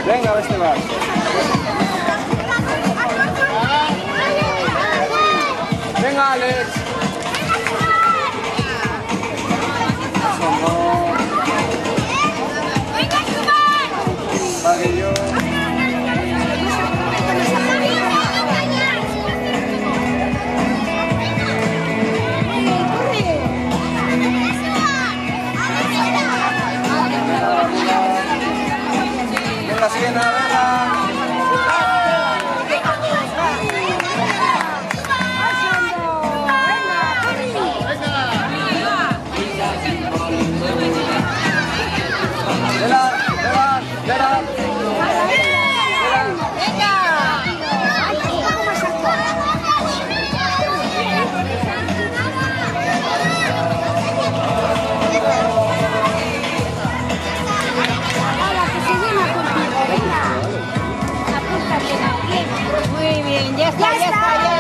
Venga, a ver si va. Venga, Alex. Vale, yo. Venga, sigue nada. Muy bien, ya está, ya está, ya.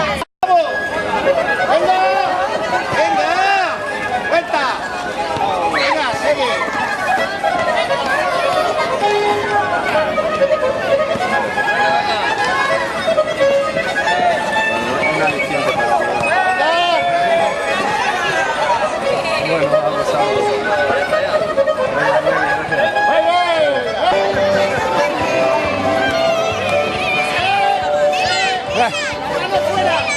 ¡Venga! ¡Venga! ¡Vuelta! ¡Venga, sigue! Una lección de palabras. Bueno, vamos a ¡Vamos fuera!